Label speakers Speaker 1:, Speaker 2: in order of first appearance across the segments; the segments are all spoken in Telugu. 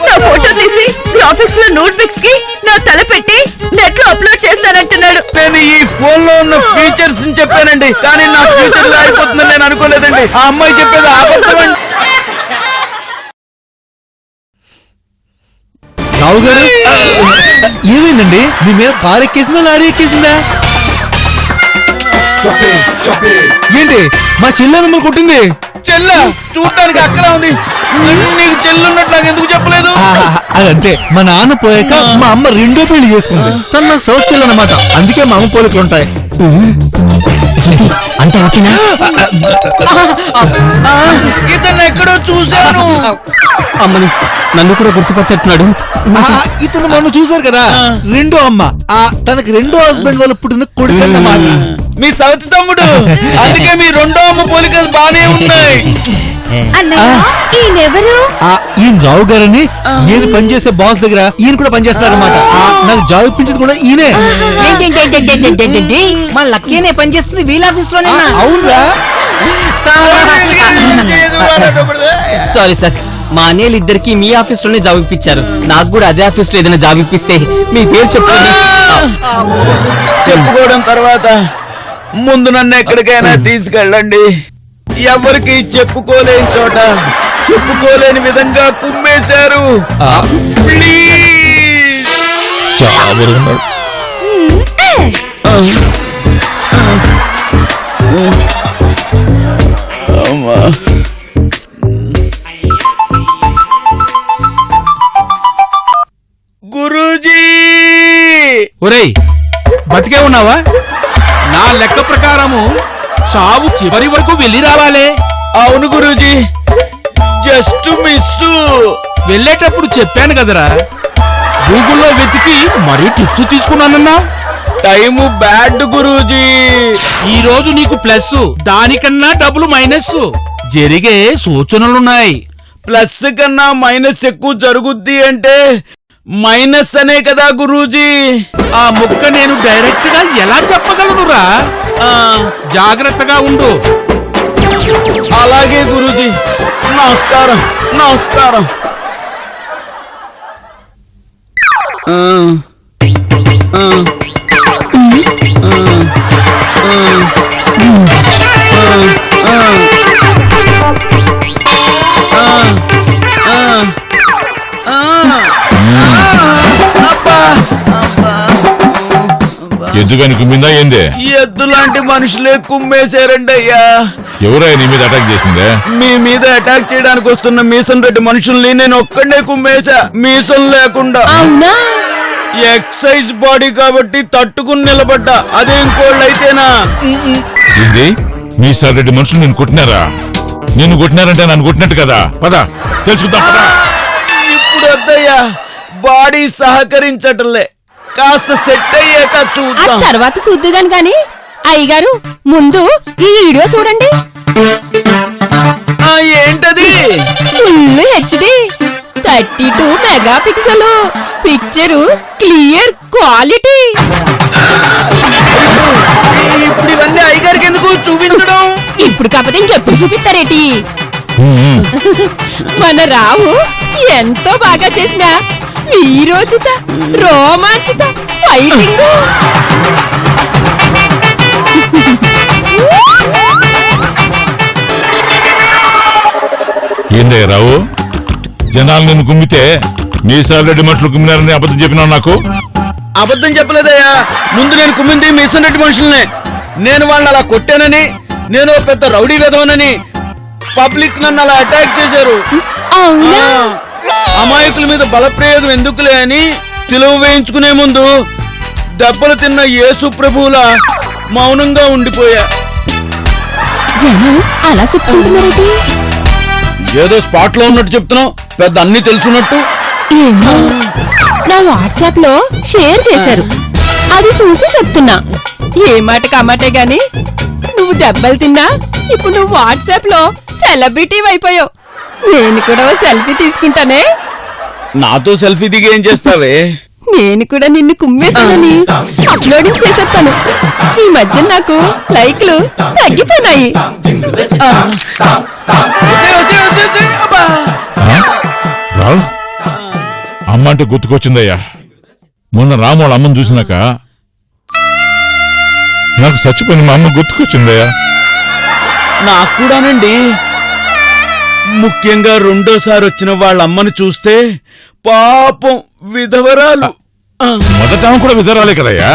Speaker 1: నా ఫోటో తీసి గ్రాఫిక్స్ లో నోట్ పిక్స్ కి నా తల పెట్టి నెట్ లో అప్లోడ్ చేస్తానంటున్నాడు.
Speaker 2: నేను ఈ ఫోన్ లో ఉన్న ఫీచర్స్ చెప్పానండి, కానీ నా ఫ్యూచర్ లో అయిపోతుందని నేను అనుకోలేదండి. ఆ అమ్మాయి చెప్పేది అబద్ధమండి.
Speaker 3: రావు గారు ఏమైందండి? మీ మీద కారు ఎక్కేసిందా లారీ ఎక్కేసిందా? ఏంటి మా చెల్లె మిమ్మల్ని కొట్టింది?
Speaker 2: చెల్ల చూడటానికి అక్కడ ఉంది, నీకు చెల్లున్నట్టు నాకు ఎందుకు చెప్పలేదు?
Speaker 3: అదంతే, మా నాన్న పోయాక మా అమ్మ రెండో పెళ్లి చేసుకుంది. తను నాకు సౌత్ చెల్లి అన్నమాట, అందుకే మా అమ్మ పోలికలు ఉంటాయి.
Speaker 4: అంత ఓకేనా?
Speaker 2: ఇతను ఎక్కడో చూశాను.
Speaker 4: అమ్మని నన్ను కూడా గుర్తుపట్టేట్టున్నాడు.
Speaker 3: ఇతను మనం చూసారు కదా, రెండో అమ్మ. తనకి రెండో హస్బెండ్ వాళ్ళు పుట్టిన కొడుకు అన్నమాట.
Speaker 2: మీ సవతి తమ్ముడు, అందుకే మీ రెండో అమ్మ పోలికలు బానే ఉన్నాయి.
Speaker 3: ఈయన రావు గారని నేను పనిచేసే బాస్ దగ్గర ఈయన కూడా పనిచేస్తారన్నమాట. నాకు జాబ్ ఇప్పించింది కూడా ఈయనే.
Speaker 4: మా లక్కీనే పనిచేస్తుంది వీల్ ఆఫీస్ లోనే.
Speaker 3: అవునరా?
Speaker 4: సారీ సార్, మా అన్నయ్యలు ఇద్దరికి మీ ఆఫీస్ లోనే జాబ్ ఇప్పించారు. నాకు కూడా అదే ఆఫీస్ లో ఏదైనా జాబ్ ఇప్పిస్తే మీ పేరు చెప్పండి.
Speaker 2: చెప్పుకోవడం తర్వాత ముందు నన్ను ఎక్కడికైనా తీసుకెళ్ళండి. ఎవరికి చెప్పుకోలేని చోట చెప్పుకోలేని విధంగా కుమ్మేశారు. ప్లీజ్. గురూజీ,
Speaker 5: ఒరేయ్ బతికే ఉన్నావా? నా లెక్క ప్రకారము చావు చివరి వరకు వెళ్ళి రావాలే.
Speaker 2: అవును గురూజీ, జస్ట్ మిస్.
Speaker 5: వెళ్ళేటప్పుడు చెప్పాను కదరా, గూగుల్లో వెతికి మరీ టిప్స్ తీసుకున్నానన్నా.
Speaker 2: Time bad Guruji.
Speaker 5: ఈ రోజు నీకు ప్లస్, దానికన్నా డబ్బులు మైనస్. జరిగే సూచనలున్నాయి.
Speaker 2: ప్లస్ కన్నా మైనస్ ఎక్కువ జరుగుద్ది అంటే మైనస్ అనే కదా గురూజీ.
Speaker 5: ఆ ముక్క నేను డైరెక్ట్ గా ఎలా చెప్పగలనురా? జాగ్రత్తగా ఉండు.
Speaker 2: అలాగే గురూజీ, నమస్కారం. నమస్కారం.
Speaker 6: ఎద్దుగాని కుమ్మిందా ఏందే?
Speaker 2: ఎద్దు లాంటి మనుషులే కుమ్మేశారండి అయ్యా.
Speaker 6: ఎవరై నీ మీద అటాక్ చేసిందే?
Speaker 2: మీ మీద అటాక్ చేయడానికి వస్తున్న మీసం రెడ్డి మనుషుల్ని నేను ఒక్కడే కుమ్మేశా, మీసం లేకుండా. ఎక్సైజ్ బాడీ కాబట్టి తట్టుకుని నిలబడ్డా. అదే ఇంకోళ్ళు అయితేనా?
Speaker 6: ఏంది మీ సారెడ్డి మనుషులు నేను కొట్టినారా? నిన్ను కొట్టినారంటే నన్ను కొట్టినట్టు కదా. పద తెలుసుకుందాం. పద.
Speaker 2: ఇప్పుడు వద్దయ్యా, బాడీ సహకరించటంలే. కాస్త సెట్ అయ్యాక చూద్దాం.
Speaker 1: తర్వాత చూద్దుగాని గాని అయ్యగారు, ముందు ఈ వీడియో చూడండి.
Speaker 2: ఏంటది?
Speaker 1: Full HD 32 megapixel picture, clear quality.
Speaker 2: ఇప్పుడు ఇవన్నీ అయ్యగారికి ఎందుకు చూపించడం?
Speaker 1: ఇప్పుడు కాకపోతే ఇంకెప్పుడు చూపిస్తారేటి? మన రావు ఎంతో బాగా చేసిన వీరోచిత రోమాంచిత ఫైటింగ్.
Speaker 6: ఏందే రావు, జనాలు నిన్ను కుమ్మితే మీ సారెడ్డి మనుషులు కుమ్మినారని అబద్ధం చెప్పినావు నాకు?
Speaker 2: అబద్ధం చెప్పలేదయ్యా. ముందు నేను కుమ్మింది మీసం రెడ్డి మనుషుల్నే. నేను వాళ్ళని అలా కొట్టానని, నేను పెద్ద రౌడీ వెధవనని పబ్లిక్ నన్ను అలా అటాక్ చేశారు. అమాయకుల మీద బలప్రయోగం ఎందుకులే అని సిలువ వేయించుకునే ముందు దెబ్బలు తిన్న యేసు ప్రభువులా మౌనంగా ఉండిపోయా.
Speaker 1: అలా చెప్పుకుంటున్నారేటి?
Speaker 2: ఏదో స్పాట్ లో ఉన్నట్టు చెప్తున్నావు, పెద్ద అన్ని తెలుసున్నట్టు.
Speaker 1: ఏమో, నా వాట్సాప్ లో షేర్ చేశారు, అది చూసి చెప్తున్నా. ఏ మాట కామాటే గాని నువ్వు దెబ్బలు తిన్నా ఇప్పుడు నువ్వు వాట్సాప్ లో సెలబ్రిటీ అయిపోయావు. నేను కూడా సెల్ఫీ తీసుకుంటానే.
Speaker 2: నాతో సెల్ఫీ దిగి ఏం చేస్తావే?
Speaker 1: నేను కూడా నిన్ను కుమ్మేశానని అప్లోడింగ్ చేసేస్తాను. ఈ మధ్య నాకు లైక్లు తగ్గిపోయినాయి.
Speaker 6: అమ్మ అంటే గుర్తుకొచ్చిందయ్యా. మొన్న రాము వాళ్ళ అమ్మని చూసినాక నాకు చచ్చిపోయిన మా అమ్మ గుర్తుకొచ్చిందయ్యా.
Speaker 2: నాకు కూడానండి. ముఖ్యంగా రెండోసారి వచ్చిన వాళ్ళ అమ్మని చూస్తే పాపం విధవరాలు.
Speaker 6: మొదట ఆమె కూడా విధరాలే కదయ్యా.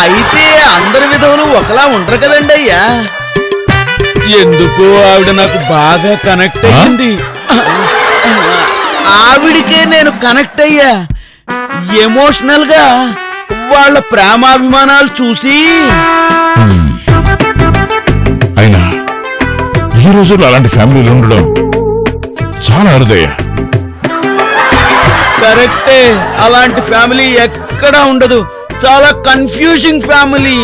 Speaker 2: అయితే అందరి విధవులు ఒకలా ఉండరు కదండి అయ్యా. ఎందుకో ఆవిడ నాకు బాగా కనెక్ట్ అయ్యింది. ఆవిడికే నేను కనెక్ట్ అయ్యా. ఎమోషనల్ గా వాళ్ళ ప్రేమాభిమానాలు చూసి.
Speaker 6: అయినా ఈ రోజుల్లో అలాంటి ఫ్యామిలీలు ఉండడం చాలా అరుదయ్యా.
Speaker 2: కరెక్టే, అలాంటి ఫ్యామిలీ ఎక్కడా ఉండదు. చాలా కన్ఫ్యూజింగ్ ఫ్యామిలీ.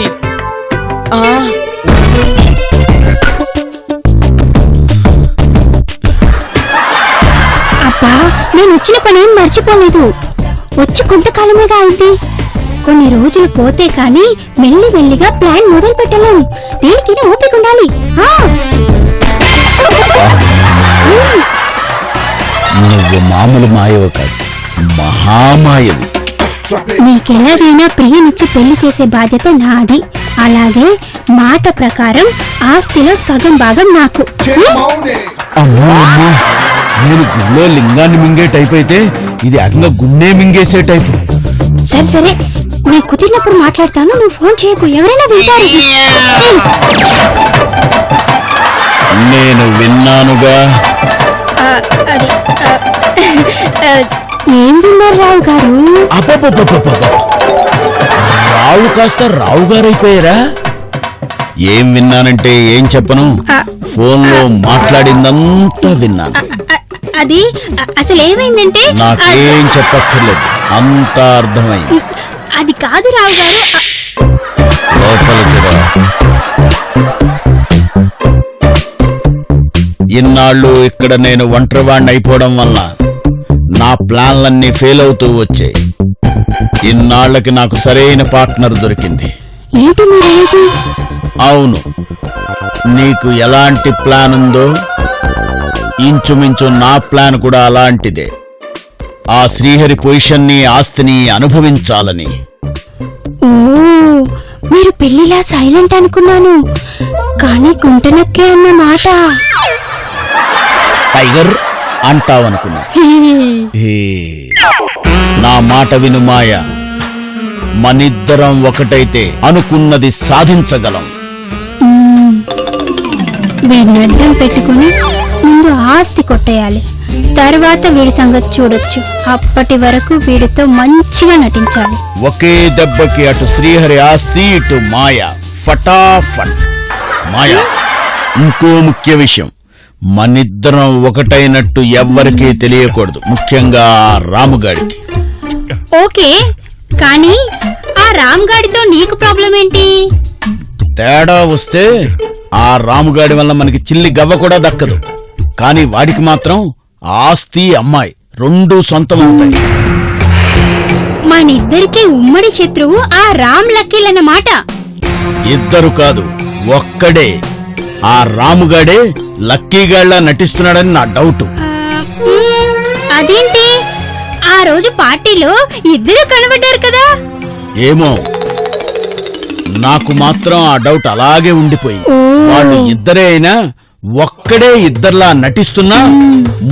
Speaker 7: అబ్బా, నేను వచ్చిన పనేం మర్చిపోలేదు. వచ్చి కొంతకాలమేగా అయింది. కొన్ని రోజులు పోతే కానీ మెల్లి మెల్లిగా ప్లాన్ మొదలు పెట్టలేము. దేనికైనా ఓపిక ఉండాలి.
Speaker 2: నువ్వు మామూలు మాయవ కాదు, మహామాయవి.
Speaker 7: నీకెలాగైనా ప్రియనిచ్చి పెళ్లి చేసే బాధ్యత నాది. అలాగే మాట ప్రకారం ఆస్తిలో సగం భాగం నాకు.
Speaker 2: అమ్మో అమ్మో, నేను గుళ్ళో లింగాన్ని మింగే టైప్ అయితే ఇది అట్లా గున్నే మింగేసే టైపు.
Speaker 7: సరే సరే, నీ కుదిరినప్పుడు మాట్లాడతాను. నువ్వు ఫోన్ చేయకు, ఎవరైనా వింటారు.
Speaker 2: నేను విన్నానుగా.
Speaker 7: ఏం విన్నారు రావు గారు?
Speaker 2: రావు కాస్త రావు గారైపోయారా? ఏం విన్నానంటే ఏం చెప్పను, ఫోన్లో మాట్లాడిందంతా విన్నాను.
Speaker 7: అది అసలు ఏమైందంటే
Speaker 2: నాకేం చెప్పక్కర్లేదు, అంతా అర్థమైంది.
Speaker 7: అది కాదు రావు గారు.
Speaker 2: లోపలికి రా. ఇన్నాళ్ళు ఇక్కడ నేను ఒంటరివాణ్ణి అయిపోవడం వల్ల నా ప్లాన్లన్నీ ఫెయిల్ అవుతూ వచ్చాయి. ఇన్నాళ్ళకి నాకు సరైన పార్ట్నర్ దొరికింది.
Speaker 7: ఏంటి మీరేంటి?
Speaker 2: అవును, నీకు ఎలాంటి ప్లాన్ ఉందో ఇంచుమించు నా ప్లాన్ కూడా అలాంటిదే. ఆ శ్రీహరి పొజిషన్ని, ఆస్తిని అనుభవించాలని.
Speaker 7: ఓ, మీరు పెళ్లిలా సైలెంట్ అనుకున్నాను, కానీ గుంటనక్కే అన్న మాట.
Speaker 2: టైగర్ అంటావనుకున్నా. నా మాట విను మాయ, మనిద్దరం ఒకటైతే అనుకున్నది సాధించగలం.
Speaker 7: వీడిని అడ్డం పెట్టుకుని ముందు ఆస్తి కొట్టేయాలి, తర్వాత వీడి సంగతి చూడొచ్చు. అప్పటి వరకు వీడితో మంచిగా నటించాలి.
Speaker 2: ఒకే దెబ్బకి అటు శ్రీహరి ఆస్తి, ఇటు మాయ ఫటాఫట్. మాయ, ఇంకో ముఖ్య విషయం, మనిద్దరం ఒకటైనట్టు ఎవ్వరికీ తెలియకూడదు, ముఖ్యంగా ఆ రాముగాడికి.
Speaker 7: ఓకే, కానీ ఆ రామ్ గాడితో నీకు ప్రాబ్లం ఏంటి?
Speaker 2: తేడా వస్తే ఆ రాముగాడి వల్ల మనకి చిల్లి గవ్వ కూడా దక్కదు. కానీ వాడికి మాత్రం ఆస్తి, అమ్మాయి రెండూ సొంతమవుతాయి.
Speaker 7: మనిద్దరికి ఉమ్మడి శత్రువు ఆ రామ్ లక్కీలన్నమాట.
Speaker 2: ఇద్దరు కాదు, ఒక్కడే. ఆ రాముగాడే లక్కీగాళ్లా నటిస్తున్నాడని నా డౌట్.
Speaker 7: అదేంటి, ఆ రోజు పార్టీలో ఇద్దరు కనబడ్డారు కదా?
Speaker 2: ఏమో, నాకు మాత్రం ఆ డౌట్ అలాగే ఉండిపోయింది. వాళ్ళు ఇద్దరే అయినా ఒక్కడే ఇద్దర్లా నటిస్తున్నా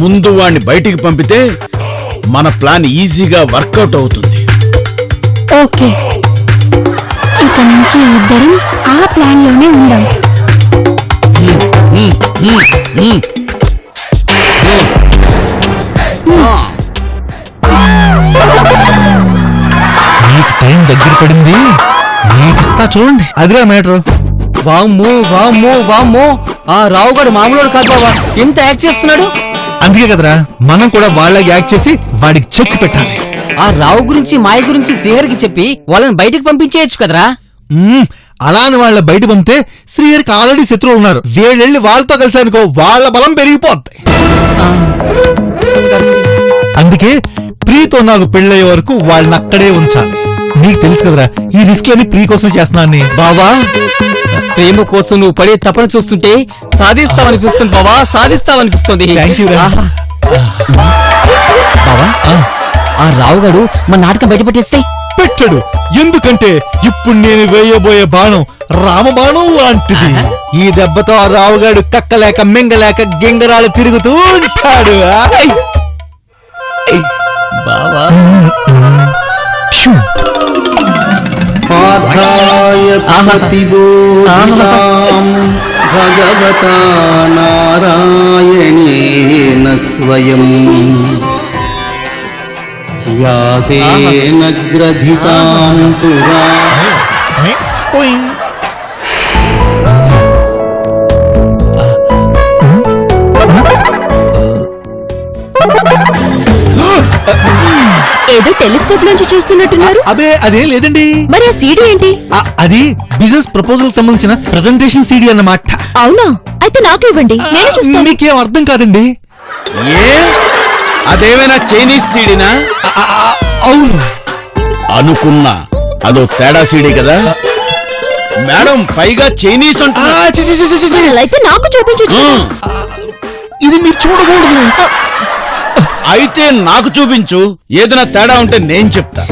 Speaker 2: ముందు వాణ్ణి బయటికి పంపితే మన ప్లాన్ ఈజీగా వర్కౌట్ అవుతుంది.
Speaker 7: ఓకే, ఇక నుంచి ఇద్దరం ఆ ప్లాన్ లోనే ఉందాం.
Speaker 3: మీకు టైం దగ్గర పడింది, మీకు ఇస్తా చూడండి. అదిరా మ్యాటర్.
Speaker 4: వామ్మో వామ్మో వామ్మో, ఆ రావుగాడు మామూలు కాదు బావా, ఎంత యాక్ట్ చేస్తున్నాడు.
Speaker 3: అందుకే కదరా మనం కూడా వాళ్ళకి యాక్ట్ చేసి వాడికి చెక్ పెట్టాలి.
Speaker 4: ఆ రావు గురించి, మాయ గురించి శ్రీహరికి చెప్పి వాళ్ళని బయటకు పంపించేయచ్చు కదరా.
Speaker 3: అలాని వాళ్ళ బయట పంపితే శ్రీహరికి ఆల్రెడీ శత్రువులు ఉన్నారు. వీళ్ళెళ్ళి వాళ్ళతో కలిసానుకో వాళ్ళ బలం పెరిగిపోద్ది. అందుకే ప్రీతో నాకు పెళ్ళయ్యే వరకు వాళ్ళని అక్కడే ఉంచాలి. నీకు తెలుసు కదరా ఈ రిస్క్ లని ప్రీ కోసమే చేస్తున్నాను.
Speaker 4: బావా, ప్రేమ కోసం నువ్వు పడే తపన చూస్తుంటే సాధిస్తావనిపిస్తుంది బావా, సాధిస్తావనిపిస్తుంది.
Speaker 3: థ్యాంక్ యూ రా.
Speaker 4: బావా, ఆ రావుగాడు మన నాటకం బయట పెట్టేస్తే
Speaker 3: పెట్టాడు. ఎందుకంటే ఇప్పుడు నేను వేయబోయే బాణం రామబాణం లాంటిది. ఈ దెబ్బతో ఆ రావుగాడు కక్కలేక మింగలేక గింగరాలు తిరుగుతూ ఉంటాడు.
Speaker 4: బావా
Speaker 8: భగవతా నారాయణేన స్వయం వ్యాసేన గ్రథితాం పురా.
Speaker 7: ఏదో టెలిస్కోప్ నుంచి చూస్తున్నట్టున్నారు.
Speaker 3: అబే అదే లేదండి.
Speaker 7: మరి ఆ సీడీ ఏంటి?
Speaker 3: అది బిజినెస్ ప్రపోజల్ సంబంధించిన ప్రెజెంటేషన్ సీడీ అన్నమాట.
Speaker 7: అవునా? అయితే నాకు ఇవ్వండి, నేను చూస్తాను.
Speaker 3: మీకేం అర్థం కాదండి.
Speaker 2: ఏ అదేమైనా చైనీస్ సీడీనా?
Speaker 3: అవును
Speaker 2: అనుకున్నా. అదో తేడా సీడీ కదా మేడం, పైగా చైనీస్ అంటున్నా.
Speaker 7: అలా అయితే నాకు చూపించు.
Speaker 3: ఇది మీరు చూడకూడదు.
Speaker 2: అయితే నాకు చూపించు. ఏదైనా తేడా ఉంటే నేను చెప్తా.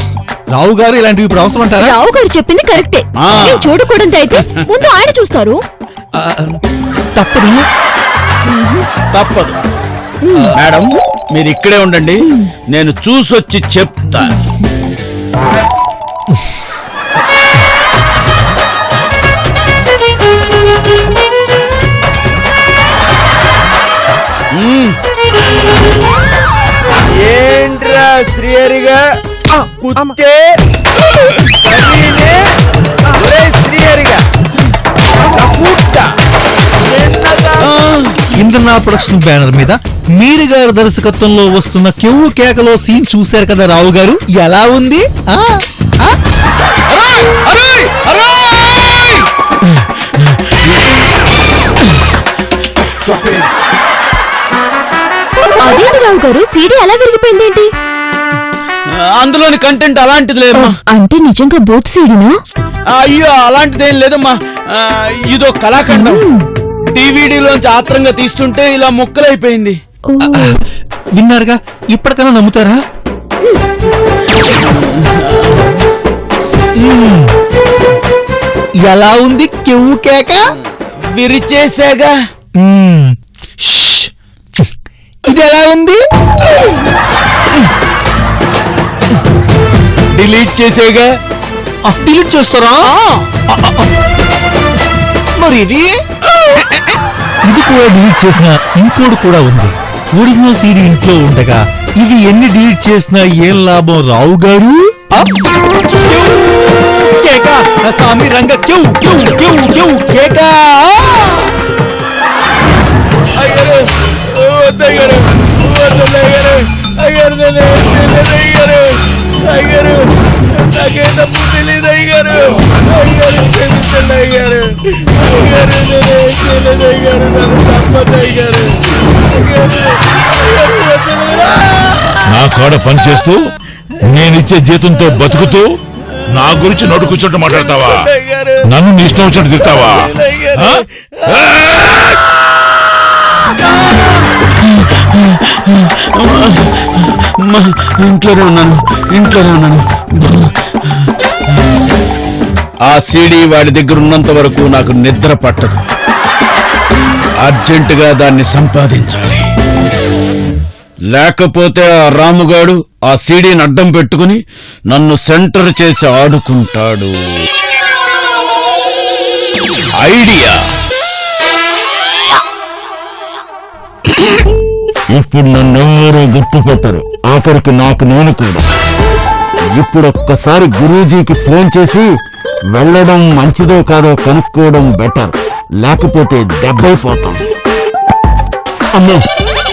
Speaker 3: రావు గారు ఇలాంటివి ఇప్పుడు అవసరం అంటారా?
Speaker 7: రావు గారు చెప్పింది కరెక్టే.
Speaker 2: ఆ.
Speaker 7: నేను చూడకూడదు అయితే ముందు ఆయన చూస్తారు.
Speaker 3: తప్పదు.
Speaker 2: తప్పదు. మేడం మీరు ఇక్కడే ఉండండి, నేను చూసొచ్చి చెప్తా. ఏంట్రా శ్రీహరిగా కుత్తే శ్రీహరిగా
Speaker 3: ఇంద్రనా ప్రొడక్షన్ బ్యానర్ మీద మీరి గారి దర్శకత్వంలో వస్తున్న కెవ్వు కేకలో సీన్ చూశారు కదా రావు గారు, ఎలా ఉంది?
Speaker 7: అదేంటి రావు గారు, సీడీ అలా విరిగిపోయింది ఏంటి?
Speaker 2: అందులోని కంటెంట్ అలాంటిది లేదమ్మా.
Speaker 7: అంటే నిజంగా బూత్ సీడీనా?
Speaker 2: అయ్యో అలాంటిదేం లేదమ్మా. ఇదో కళాఖండం. డివిడీలోంచి ఆత్రంగా తీస్తుంటే ఇలా ముక్కలైపోయింది.
Speaker 3: విన్నారుగా, ఇప్పటికైనా నమ్ముతారా? ఎలా ఉంది కెవ్వు కేక?
Speaker 2: విరిచేసాగా.
Speaker 3: ఇది ఎలా ఉంది?
Speaker 2: డిలీట్ చేసేగా.
Speaker 3: డిలీట్ చేస్తారా? మరి ఇది కూడా డిలీట్ చేసిన ఇంకోటి కూడా ఉంది. ఒరిజినల్ సీడీ ఇంట్లో ఉండగా ఇవి ఎన్ని డిలీట్ చేసినా ఏం లాభం రావు గారు? కేక స్వామి రంగ క్యూ క్యూ క్యూ క్యూ కేక.
Speaker 6: నా కాడ పని చేస్తూ నేనిచ్చే జీతంతో బతుకుతూ నా గురించి నోటు కూర్చోటం మాట్లాడతావా? నన్ను నీ ఇష్టం వచ్చినట్టు తిడతావా?
Speaker 2: ఇంట్లోనే ఉన్నాను. ఆ సీడీ వాడి దగ్గర ఉన్నంత వరకు నాకు నిద్ర పట్టదు. అర్జెంటుగా దాన్ని సంపాదించాలి. లేకపోతే ఆ రాముగాడు ఆ సీడీని అడ్డం పెట్టుకుని నన్ను సెంటర్ చేసి ఆడుకుంటాడు. ఐడియా. ఇప్పుడు నన్నెవరూ గుర్తుపెట్టరు, ఆఖరికి నాకు నేను కూడా. ఇప్పుడు ఒక్కసారి గురూజీకి ఫోన్ చేసి వెళ్ళడం మంచిదో కాదో కనుక్కోవడం బెటర్, లేకపోతే దెబ్బైపోతాం. అమ్మో,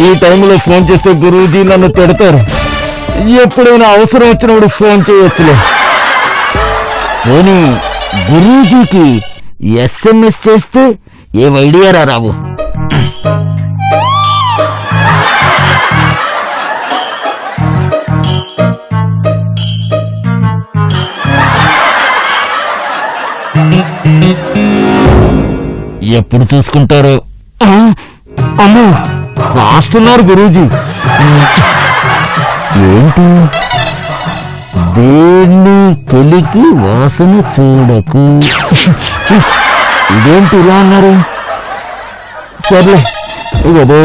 Speaker 2: ఈ టైంలో ఫోన్ చేస్తే గురూజీ నన్ను తిడతారు. ఎప్పుడైనా అవసరం వచ్చినప్పుడు ఫోన్ చేయొచ్చులే. పోనీ గురూజీకి SMS చేస్తే ఏం ఐడియా రావు? ఎప్పుడు చూసుకుంటారో. అమ్మో, రాస్తున్నారు గురూజీ. ఏంటి
Speaker 3: దేన్ని తొలికి వాసన చూడకు. ఇదేంటి ఇలా అన్నారు? సర్లే ఇదే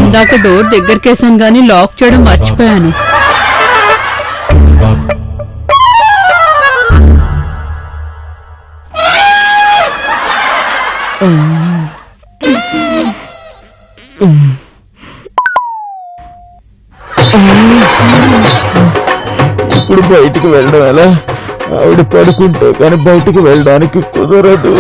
Speaker 1: ఇందాక డోర్ దగ్గరకేసాను గానీ లాక్ చేయడం మర్చిపోయాను.
Speaker 3: ఇప్పుడు బయటికి వెళ్ళడం ఎలా? ఆవిడ పడుకుంటే కానీ బయటికి వెళ్ళడానికి కుదరదు.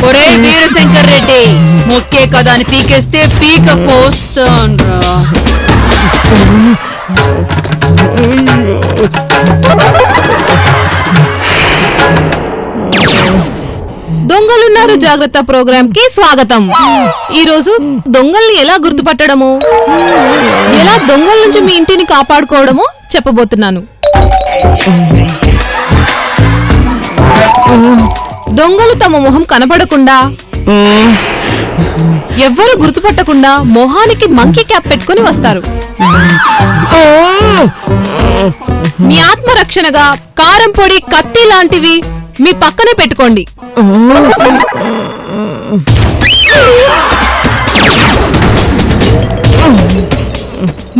Speaker 1: ఒరే వీరశంకర్ రెడ్డి, మొక్కే కదా అని పీకేస్తే పీక కోస్తాన్రా. దొంగలున్నారు జాగ్రత్త ప్రోగ్రామ్ కి స్వాగతం. ఈ రోజు దొంగల్ని ఎలా గుర్తుపట్టడము, ఎలా దొంగల నుంచి మీ ఇంటిని కాపాడుకోవడమో చెప్పబోతున్నాను. దొంగలు తమ మొహం కనపడకుండా, ఎవ్వరు గుర్తుపట్టకుండా మొహానికి మంకీ క్యాప్ పెట్టుకుని వస్తారు. మీ ఆత్మరక్షణగా కారం పొడి, కత్తి లాంటివి మీ పక్కనే పెట్టుకోండి.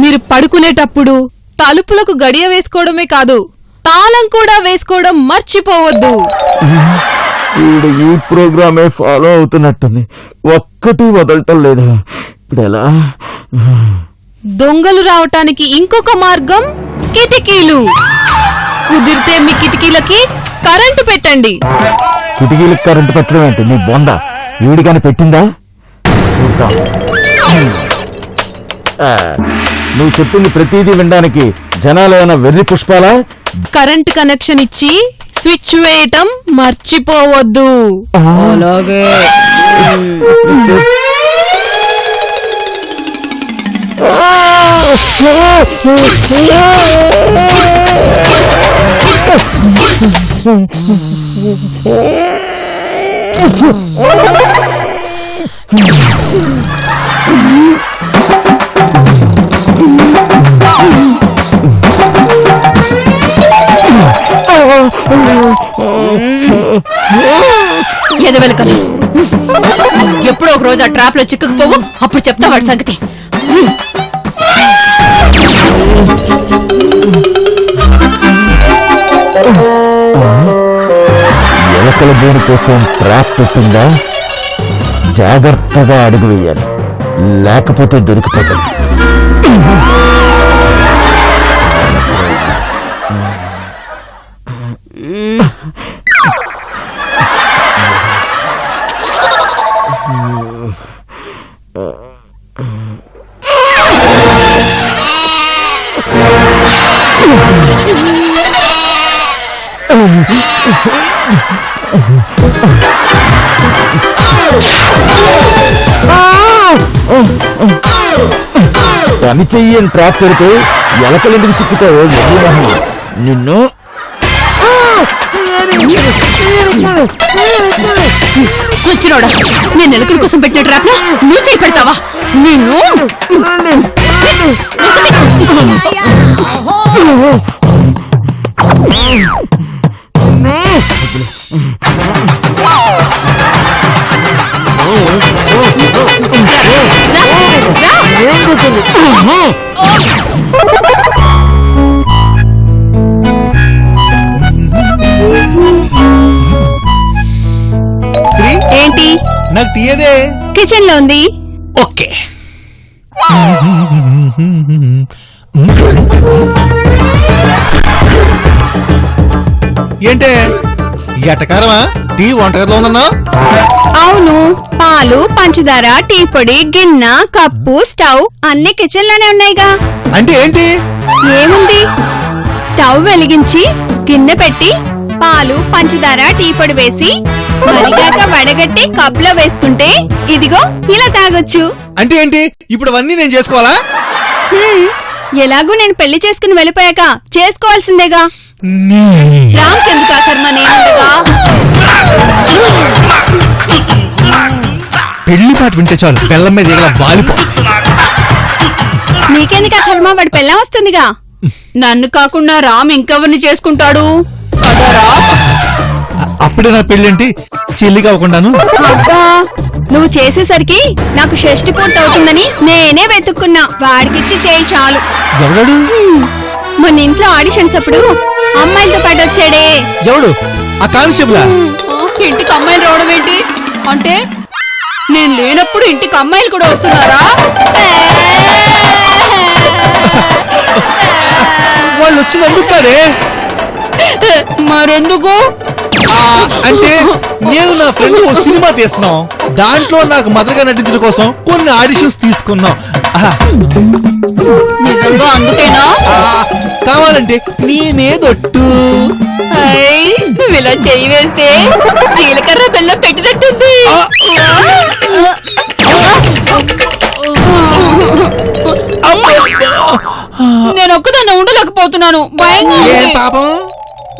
Speaker 1: మీరు పడుకునేటప్పుడు తలుపులకు గడియ వేసుకోవడమే కాదు, తాళం కూడా వేసుకోవడం మర్చిపోవద్దు.
Speaker 3: ఈ ప్రోగ్రామే ఫాలో అవుతున్నట్టుంది, ఒక్కటి వదలటం లేదు. ఇప్పుడు ఎలా?
Speaker 1: దొంగలు రావటానికి ఇంకొక మార్గం కిటికీలు. కుదిరితే మీ కిటికీలకి కరెంటు పెట్టండి.
Speaker 3: కిటికీలకు కరెంటు పెట్టడం ఏంటి? నీ బొంద ఈవిడి కానీ పెట్టిందా? చూద్దాం. నువ్వు చెప్పింది ప్రతిదీ వినడానికి జనాలు ఏమైనా వెర్రి పుష్పాలా?
Speaker 1: కరెంట్ కనెక్షన్ ఇచ్చి స్విచ్ వేయటం మర్చిపోవద్దు. అలాగే. ఎదవెలకలు ఎప్పుడో ఒక రోజు ఆ ట్రాప్ లో చిక్కకపోవు, అప్పుడు చెప్తా వాడి సంగతి.
Speaker 3: ఎలకల దేని కోసం ట్రాప్ పెట్టిందా? జాగ్రత్తగా అడుగు వేయాలి, లేకపోతే దొరికిపోతుంది. పని చెయ్యని ట్రాప్ పెడితే ఎలకలు ఎందుకు చిక్కుతావో నిన్ను.
Speaker 1: కూర్చున్నాడా? నేను ఎలకల కోసం పెట్టిన ట్రాప్ లో నువ్వు చేయి పెడతావా? నిన్ను
Speaker 3: ఏంటి? నా నాకు టీ ఏదే?
Speaker 7: కిచెన్ లో ఉంది.
Speaker 3: ఓకే. ఏంటే ఎటకారమా? టీ వంటగదిలో ఉందన్నా?
Speaker 7: అవును, పాలు, పంచదార, టీ పొడి, గిన్నె, కప్పు, స్టవ్ అన్ని కిచెన్ లోనే ఉన్నాయిగా.
Speaker 3: అంటే ఏంటి?
Speaker 7: ఏముంది, స్టవ్ వెలిగించి గిన్నె పెట్టి పాలు, పంచదార, టీ పొడి వేసి మరిగాక వడగట్టి కప్లో వేసుకుంటే ఇదిగో ఇలా తాగొచ్చు.
Speaker 3: అంటే ఏంటి? ఇప్పుడు అవన్నీ నేను చేసుకోవాలా?
Speaker 7: ఎలాగూ నేను పెళ్లి చేసుకుని వెళ్ళిపోయాక చేసుకోవాల్సిందేగా. రామ్కెందుకు ఆ కర్మ, నేనుండగా.
Speaker 3: పెళ్లి పాట వింటే చాలు బెల్లం మీద ఇలా వాలిపో.
Speaker 7: నీకెందుకు ఆ కర్మ, వాడి పెళ్ళం వస్తుందిగా. నన్ను కాకుండా రామ్ ఇంకెవరిని చేసుకుంటాడు?
Speaker 3: అప్పుడే నా పెళ్ళేంటి చెల్లిగా అవ్వకుండాను?
Speaker 7: అబ్బా, నువ్వు చేసేసరికి నాకు షష్టి పూర్తి అవుతుందని నేనే వెతుక్కున్నా. వాడికిచ్చి చేయి చాలు.
Speaker 3: ఎవడాడు?
Speaker 7: మన ఇంట్లో ఆడిషన్స్ అప్పుడు అమ్మాయిలతో పాటు వచ్చాడే.
Speaker 3: ఎవడు? ఆ కానిస్టేబులా?
Speaker 7: ఇంటికి అమ్మాయిలు రావడం ఏంటి? అంటే నేను లేనప్పుడు ఇంటికి అమ్మాయిలు కూడా వస్తున్నారా?
Speaker 3: వాళ్ళు వచ్చింది ఎందుకు కాదే?
Speaker 7: మరెందుకు?
Speaker 3: అంటే నేను నా ఫ్రెండ్ ఓ సినిమా తీస్తున్నాం, దాంట్లో నాకు మదర్గా నటించడం కోసం కొన్ని ఆడిషన్స్ తీసుకున్నాం.
Speaker 7: నిజంగా అందుకేనా?
Speaker 3: కావాలంటే నేనేదొట్టు.
Speaker 7: నువ్వు ఇలా చెయ్యి వేస్తే జీలకర్ర బెల్లం పెట్టినట్టుంది. నేను ఒక్కదాన్ని ఉండలేకపోతున్నాను, భయంగా
Speaker 3: ఏ
Speaker 7: ఉంది.
Speaker 3: పాపం?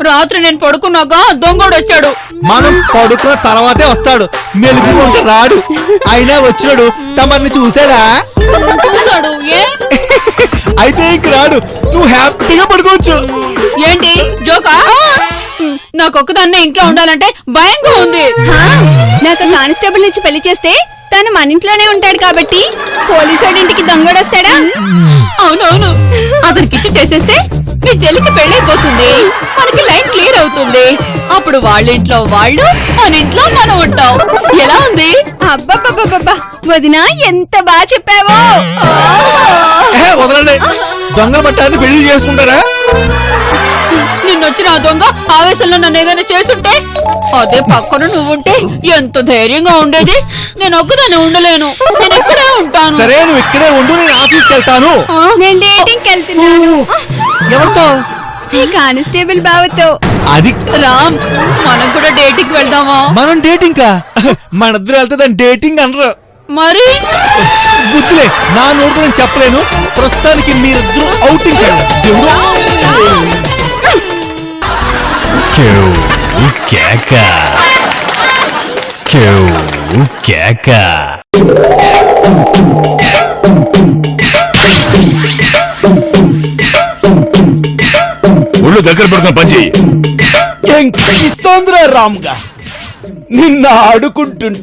Speaker 7: రాత్రి నేను పడుకున్నాక దొంగోడు వచ్చాడు.
Speaker 3: మనం పడుకున్న తర్వాతే వస్తాడు, మెలుగుకుంటే రాడు. అయినా వచ్చినాడు తమని చూసాడా?
Speaker 7: చూసాడు. ఏ
Speaker 3: అయితే ఇంక రాడు, నువ్వు హ్యాపీగా పడుకోవచ్చు.
Speaker 7: ఏంటి జోకా? నాకు ఒక్కదాన్నే ఇంట్లో ఉండాలంటే భయంగా ఉంది. నాకు కానిస్టేబుల్ నుంచి పెళ్లి చేస్తే తను మన ఇంట్లోనే ఉంటాడు కాబట్టి పోలీసు ఇంటికి దొంగడొస్తాడా? అవునవును, అతనికిచ్చి చేసేస్తే మీ చెల్లికి పెళ్ళైపోతుంది, మనకి లైన్ క్లియర్ అవుతుంది. అప్పుడు వాళ్ళ ఇంట్లో వాళ్ళు, మన ఇంట్లో మనం ఉంటాం. ఎలా ఉంది? అబ్బబ్బబ్బబ్బా, వదినా ఎంత బాగా చెప్పావో.
Speaker 3: వదలండి, దొంగ పట్టాన్ని పెళ్లి చేసుకుంటారా?
Speaker 7: నిన్నొచ్చిన ఆ దొంగ ఆవేశంలో నన్ను ఏదైనా చేసుంటే, అదే పక్కన నువ్వుంటే ఎంత ధైర్యంగా ఉండేది. నేను ఒక్కదాన్ని ఉండలేను, నేను ఇక్కడే ఉంటాను.
Speaker 3: సరే నువ్వు ఇక్కడే ఉండు, నేను ఆఫీస్కి వెళ్తాను.
Speaker 7: నేను డేటింగ్కి వెళ్తున్నాను.
Speaker 3: ఎవరితో?
Speaker 7: ఈ కానిస్టేబుల్ బావతో.
Speaker 3: అది
Speaker 7: రామ్, మనం కూడా డేటింగ్ వెళ్దామా?
Speaker 3: మనం డేటింగ్ కా? మన ఇద్దరు వెళ్తే దాన్ని డేటింగ్ అనరు.
Speaker 7: మరి
Speaker 3: బుద్ధిలే, నా నోటితో నేను చెప్పలేను. ప్రస్తుతానికి మీరిద్దరు అవుటింగ్
Speaker 6: ఒళ్ళు దగ్గర పడుకున్న పని చెయ్యి.
Speaker 2: ఇస్తోందిరా రామ్గా, నిన్న ఆడుకుంటుంటే